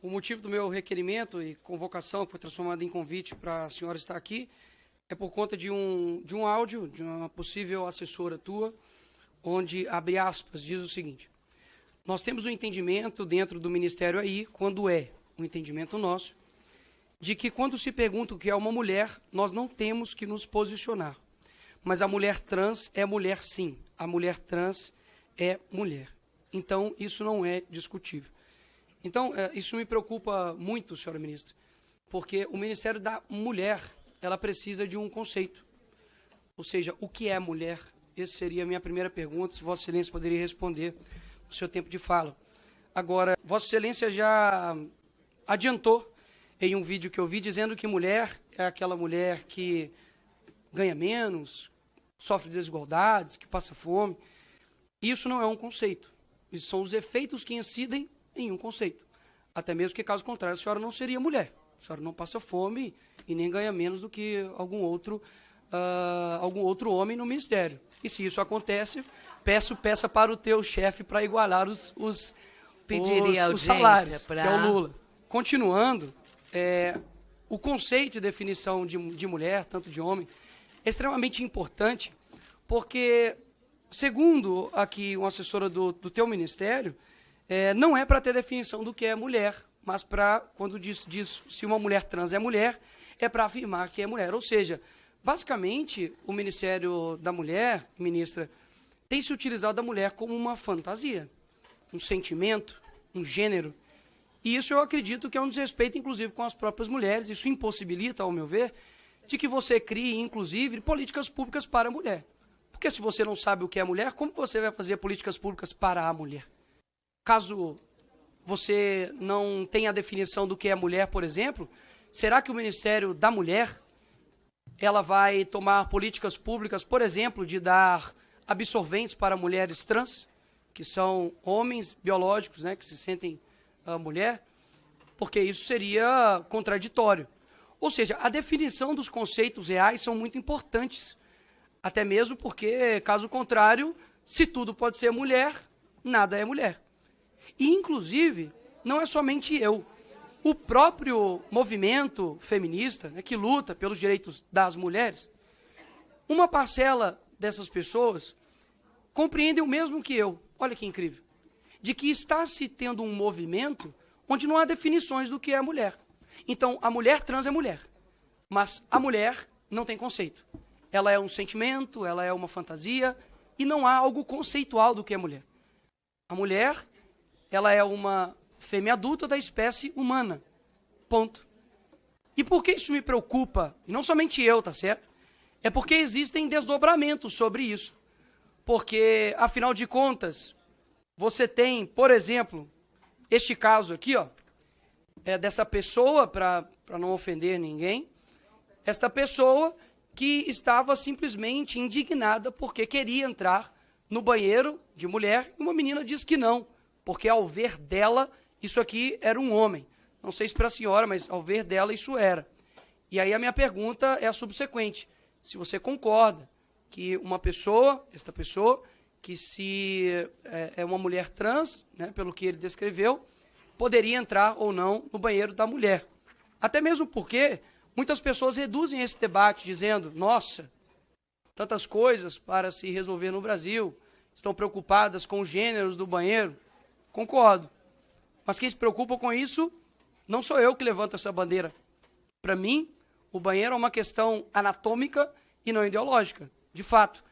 O motivo do meu requerimento e convocação, que foi transformado em convite para a senhora estar aqui, é por conta de um áudio de uma possível assessora tua, onde, abre aspas, diz o seguinte: nós temos um entendimento dentro do Ministério aí, quando é um entendimento nosso, de que quando se pergunta o que é uma mulher, nós não temos que nos posicionar. Mas a mulher trans é mulher sim, a mulher trans é mulher. Então, isso não é discutível. Então, isso me preocupa muito, senhora ministra, porque o Ministério da Mulher, ela precisa de um conceito. Ou seja, o que é mulher? Essa seria a minha primeira pergunta, se Vossa Excelência poderia responder no seu tempo de fala. Agora, Vossa Excelência já adiantou em um vídeo que eu vi, dizendo que mulher é aquela mulher que ganha menos, sofre desigualdades, que passa fome. Isso não é um conceito. Isso são os efeitos que incidem em um conceito. Até mesmo que, caso contrário, a senhora não seria mulher. A senhora não passa fome e nem ganha menos do que algum outro homem no Ministério. E se isso acontece, peça para o teu chefe para igualar os salários, que é o Lula. Continuando, o conceito e definição de mulher, tanto de homem, é extremamente importante, porque, segundo aqui uma assessora do teu ministério, não é para ter definição do que é mulher, mas para, quando diz se uma mulher trans é mulher, é para afirmar que é mulher. Ou seja, basicamente, o Ministério da Mulher, ministra, tem se utilizado da mulher como uma fantasia, um sentimento, um gênero. E isso eu acredito que é um desrespeito, inclusive, com as próprias mulheres. Isso impossibilita, ao meu ver, de que você crie, inclusive, políticas públicas para a mulher. Porque se você não sabe o que é mulher, como você vai fazer políticas públicas para a mulher? Caso você não tenha a definição do que é mulher, por exemplo, será que o Ministério da Mulher ela vai tomar políticas públicas, por exemplo, de dar absorventes para mulheres trans, que são homens biológicos, né, que se sentem mulher? Porque isso seria contraditório. Ou seja, a definição dos conceitos reais são muito importantes, até mesmo porque, caso contrário, se tudo pode ser mulher, nada é mulher. E, inclusive, não é somente eu. O próprio movimento feminista, né, que luta pelos direitos das mulheres, uma parcela dessas pessoas compreendem o mesmo que eu. Olha que incrível. De que está se tendo um movimento onde não há definições do que é mulher. Então, a mulher trans é mulher, mas a mulher não tem conceito. Ela é um sentimento, ela é uma fantasia, e não há algo conceitual do que é mulher. A mulher, ela é uma fêmea adulta da espécie humana. Ponto. E por que isso me preocupa? E não somente eu, tá certo? É porque existem desdobramentos sobre isso. Porque, afinal de contas, você tem, por exemplo, este caso aqui, ó, dessa pessoa, para não ofender ninguém, esta pessoa que estava simplesmente indignada porque queria entrar no banheiro de mulher e uma menina diz que não, porque ao ver dela, isso aqui era um homem. Não sei se para a senhora, mas ao ver dela isso era. E aí a minha pergunta é a subsequente. Se você concorda que esta pessoa, que se é uma mulher trans, né, pelo que ele descreveu, poderia entrar ou não no banheiro da mulher. Até mesmo porque muitas pessoas reduzem esse debate dizendo, nossa, tantas coisas para se resolver no Brasil, estão preocupadas com os gêneros do banheiro. Concordo. Mas quem se preocupa com isso, não sou eu que levanto essa bandeira. Para mim, o banheiro é uma questão anatômica e não ideológica. De fato,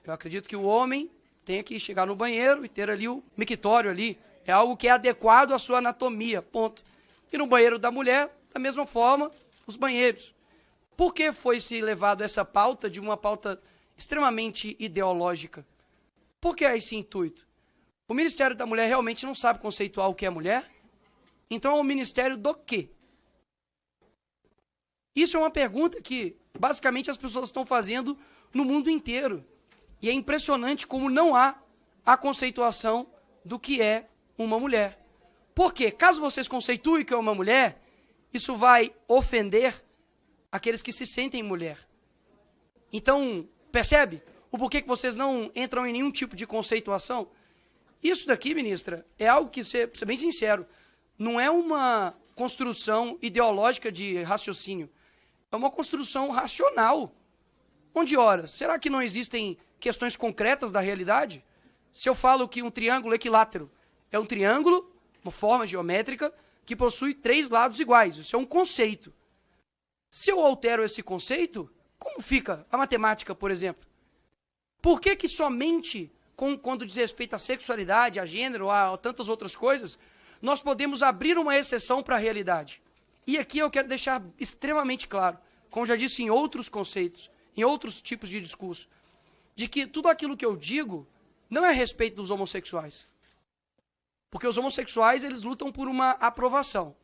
eu acredito que o homem tenha que chegar no banheiro e ter ali o mictório ali. É algo que é adequado à sua anatomia, ponto. E no banheiro da mulher, da mesma forma, os banheiros. Por que foi se levado essa pauta de uma pauta extremamente ideológica? Por que é esse intuito? O Ministério da Mulher realmente não sabe conceituar o que é mulher? Então é o Ministério do quê? Isso é uma pergunta que, basicamente, as pessoas estão fazendo no mundo inteiro. E é impressionante como não há a conceituação do que é uma mulher. Por quê? Caso vocês conceituem o que é uma mulher, isso vai ofender aqueles que se sentem mulher. Então, percebe o porquê que vocês não entram em nenhum tipo de conceituação? Isso daqui, ministra, é algo que, ser bem sincero, não é uma construção ideológica de raciocínio. É uma construção racional. Onde, ora, será que não existem questões concretas da realidade? Se eu falo que um triângulo equilátero é um triângulo, uma forma geométrica, que possui 3 lados iguais. Isso é um conceito. Se eu altero esse conceito, como fica a matemática, por exemplo? Por que que somente quando diz respeito à sexualidade, a gênero, a tantas outras coisas, nós podemos abrir uma exceção para a realidade? E aqui eu quero deixar extremamente claro, como já disse em outros conceitos, em outros tipos de discurso, de que tudo aquilo que eu digo não é a respeito dos homossexuais. Porque os homossexuais, eles lutam por uma aprovação.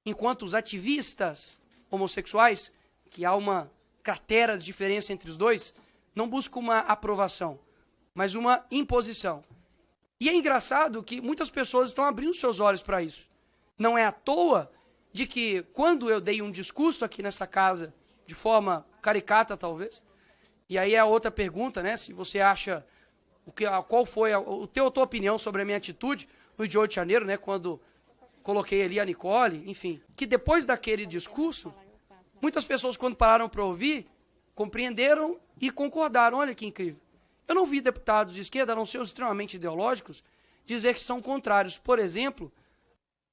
Enquanto os ativistas homossexuais, que há uma cratera de diferença entre os dois, não buscam uma aprovação, mas uma imposição. E é engraçado que muitas pessoas estão abrindo seus olhos para isso. Não é à toa de que, quando eu dei um discurso aqui nessa casa, de forma caricata talvez, e aí é a outra pergunta, né, se você acha, qual foi a tua opinião sobre a minha atitude no dia 8 de janeiro, né, quando coloquei ali a Nicole, enfim, que depois daquele discurso, muitas pessoas, quando pararam para ouvir, compreenderam e concordaram. Olha que incrível. Eu não vi deputados de esquerda, a não ser os extremamente ideológicos, dizer que são contrários, por exemplo,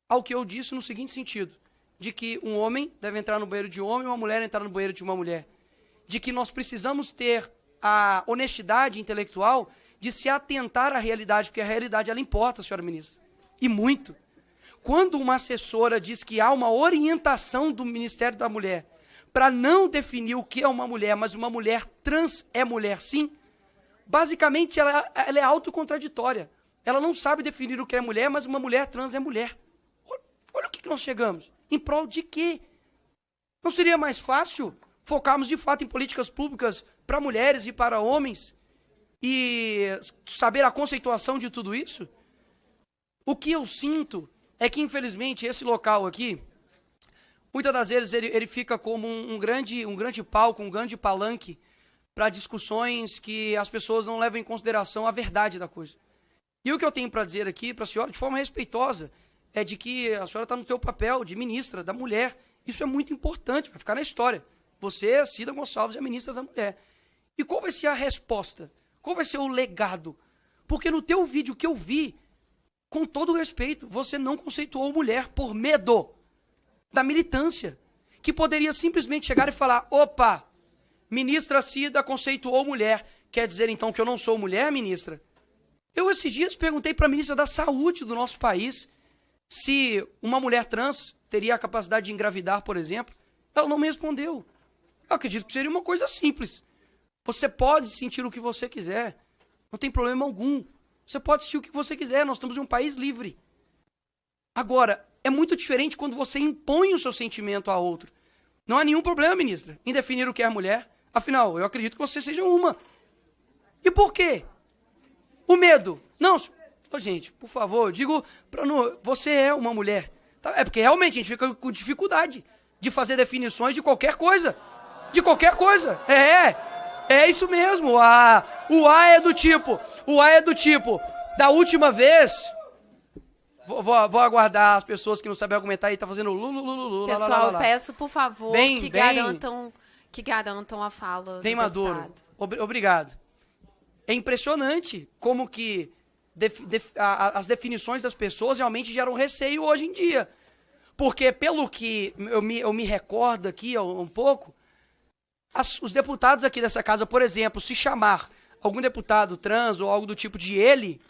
ao que eu disse no seguinte sentido, de que um homem deve entrar no banheiro de homem e uma mulher entrar no banheiro de uma mulher. De que nós precisamos ter a honestidade intelectual de se atentar à realidade, porque a realidade, ela importa, senhora ministra. E muito. Quando uma assessora diz que há uma orientação do Ministério da Mulher para não definir o que é uma mulher, mas uma mulher trans é mulher sim, basicamente ela é autocontraditória. Ela não sabe definir o que é mulher, mas uma mulher trans é mulher. Olha o que nós chegamos. Em prol de quê? Não seria mais fácil focarmos de fato em políticas públicas para mulheres e para homens e saber a conceituação de tudo isso? O que eu sinto é que, infelizmente, esse local aqui, muitas das vezes ele fica como um grande palco, um grande palanque para discussões que as pessoas não levam em consideração a verdade da coisa. E o que eu tenho para dizer aqui para a senhora, de forma respeitosa, é de que a senhora está no teu papel de ministra da mulher. Isso é muito importante, vai ficar na história. Você, Cida Gonçalves, é a ministra da mulher. E qual vai ser a resposta? Qual vai ser o legado? Porque no teu vídeo que eu vi, com todo respeito, você não conceituou mulher por medo da militância, que poderia simplesmente chegar e falar, opa, ministra Cida conceituou mulher, quer dizer então que eu não sou mulher, ministra? Eu esses dias perguntei para a ministra da Saúde do nosso país se uma mulher trans teria a capacidade de engravidar, por exemplo. Ela não me respondeu. Eu acredito que seria uma coisa simples. Você pode sentir o que você quiser, não tem problema algum. Você pode sentir o que você quiser, nós estamos em um país livre. Agora, é muito diferente quando você impõe o seu sentimento a outro. Não há nenhum problema, ministra, em definir o que é mulher. Afinal, eu acredito que você seja uma. E por quê? O medo. Não, gente, por favor, eu digo, você é uma mulher. É porque realmente a gente fica com dificuldade de fazer definições de qualquer coisa. De qualquer coisa. É isso mesmo. O A é do tipo, da última vez... Vou aguardar as pessoas que não sabem argumentar e tá fazendo lulululu. Pessoal, peço, por favor, que garantam a fala bem do maduro. deputado. Obrigado. É impressionante como que as definições das pessoas realmente geram receio hoje em dia. Porque, pelo que eu me recordo aqui um pouco, os deputados aqui dessa casa, por exemplo, se chamar algum deputado trans ou algo do tipo de ele,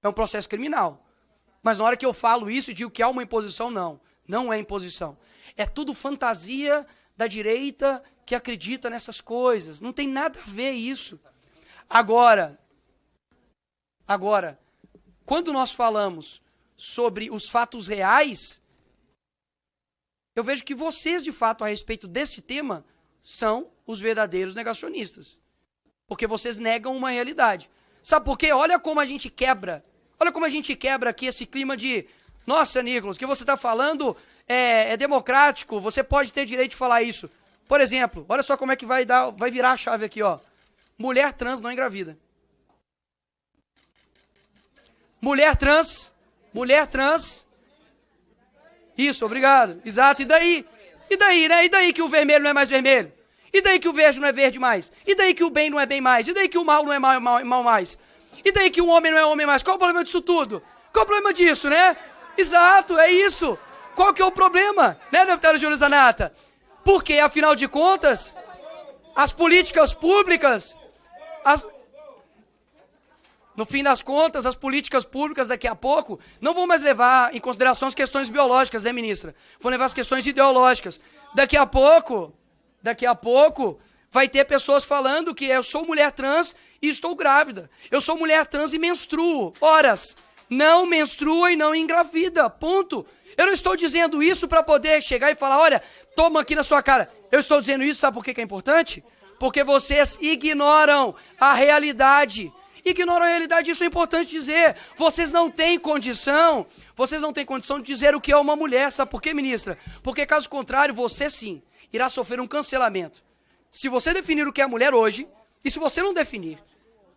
é um processo criminal. Mas na hora que eu falo isso e digo que há uma imposição, não é imposição. É tudo fantasia da direita que acredita nessas coisas. Não tem nada a ver isso. Agora, quando nós falamos sobre os fatos reais, eu vejo que vocês, de fato, a respeito deste tema, são os verdadeiros negacionistas. Porque vocês negam uma realidade. Sabe por quê? Olha como a gente quebra aqui esse clima de, nossa, Nicolas, o que você está falando é democrático, você pode ter direito de falar isso. Por exemplo, olha só como é que vai virar a chave aqui, ó. Mulher trans não engravida. Mulher trans Isso, obrigado. Exato, e daí? E daí, né? E daí que o vermelho não é mais vermelho? E daí que o verde não é verde mais? E daí que o bem não é bem mais? E daí que o mal não é mal mais? E daí que o homem não é homem mais? Qual o problema disso tudo? Qual o problema disso, né? Exato, é isso. Qual que é o problema, né, deputada Júlia Zanata? Porque, afinal de contas, as políticas públicas, no fim das contas, as políticas públicas daqui a pouco não vão mais levar em consideração as questões biológicas, né, ministra? Vão levar as questões ideológicas. Daqui a pouco, vai ter pessoas falando que eu sou mulher trans e estou grávida. Eu sou mulher trans e menstruo. Horas, não menstrua e não engravida, ponto. Eu não estou dizendo isso para poder chegar e falar, olha, toma aqui na sua cara. Eu estou dizendo isso, sabe por que é importante? Porque vocês ignoram a realidade. Ignoram a realidade, isso é importante dizer. Vocês não têm condição de dizer o que é uma mulher, sabe por quê, ministra? Porque caso contrário, você sim irá sofrer um cancelamento. Se você definir o que é mulher hoje, e se você não definir,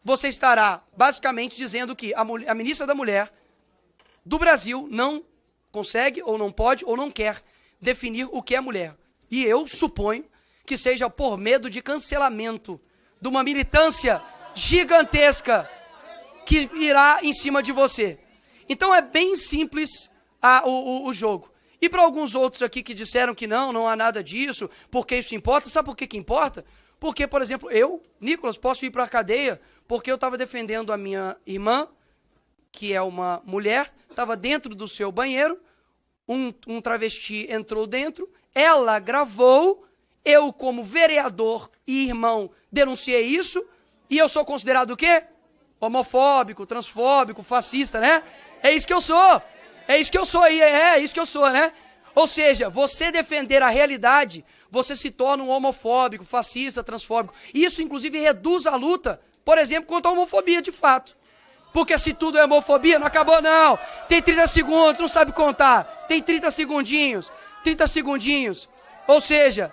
você estará basicamente dizendo que a ministra da Mulher do Brasil não consegue, ou não pode, ou não quer definir o que é mulher. E eu suponho que seja por medo de cancelamento, de uma militância gigantesca que irá em cima de você. Então é bem simples o jogo. E para alguns outros aqui que disseram que não há nada disso, porque isso importa, sabe por que importa? Porque, por exemplo, eu, Nicolas, posso ir para a cadeia porque eu estava defendendo a minha irmã, que é uma mulher, estava dentro do seu banheiro, um travesti entrou dentro, ela gravou, eu como vereador e irmão denunciei isso, e eu sou considerado o quê? Homofóbico, transfóbico, fascista, né? É isso que eu sou. É isso que eu sou, é isso que eu sou, né? Ou seja, você defender a realidade, você se torna um homofóbico, fascista, transfóbico. Isso, inclusive, reduz a luta, por exemplo, contra a homofobia, de fato. Porque se tudo é homofobia, não acabou, não. Tem 30 segundos, não sabe contar. Tem 30 segundinhos. Ou seja,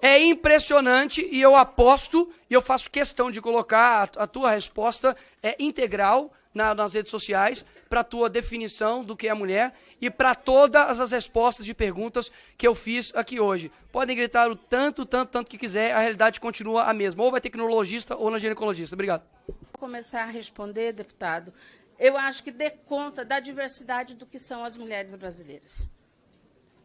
é impressionante e eu aposto, e eu faço questão de colocar a tua resposta integral nas redes sociais, para a tua definição do que é mulher e para todas as respostas de perguntas que eu fiz aqui hoje. Podem gritar o tanto que quiser, a realidade continua a mesma. Ou vai ter tecnologista ou na ginecologista. Obrigado. Vou começar a responder, deputado. Eu acho que dê conta da diversidade do que são as mulheres brasileiras.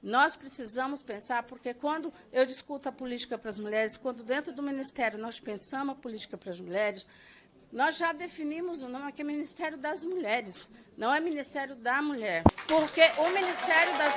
Nós precisamos pensar, porque quando eu discuto a política para as mulheres, quando dentro do Ministério nós pensamos a política para as mulheres, nós já definimos o nome aqui, Ministério das Mulheres, não é Ministério da Mulher. Porque o Ministério das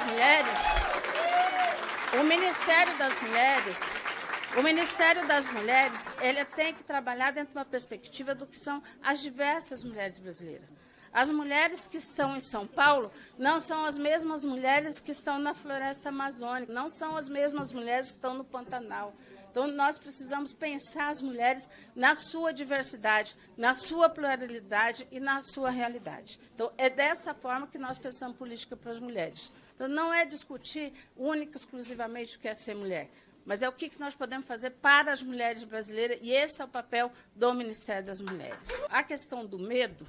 Mulheres, ele tem que trabalhar dentro de uma perspectiva do que são as diversas mulheres brasileiras. As mulheres que estão em São Paulo não são as mesmas mulheres que estão na floresta amazônica, não são as mesmas mulheres que estão no Pantanal. Então, nós precisamos pensar as mulheres na sua diversidade, na sua pluralidade e na sua realidade. Então, é dessa forma que nós pensamos política para as mulheres. Então, não é discutir única e exclusivamente o que é ser mulher, mas é o que nós podemos fazer para as mulheres brasileiras, e esse é o papel do Ministério das Mulheres. A questão do medo,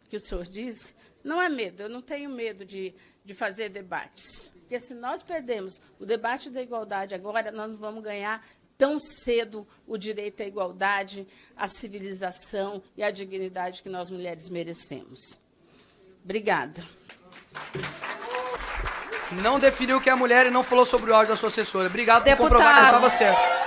que o senhor disse, não é medo, eu não tenho medo de fazer debates. Porque se nós perdemos o debate da igualdade agora, nós não vamos ganhar tão cedo o direito à igualdade, à civilização e à dignidade que nós mulheres merecemos. Obrigada. Não definiu o que é mulher e não falou sobre o áudio da sua assessora. Obrigado por comprovar que eu estava certo.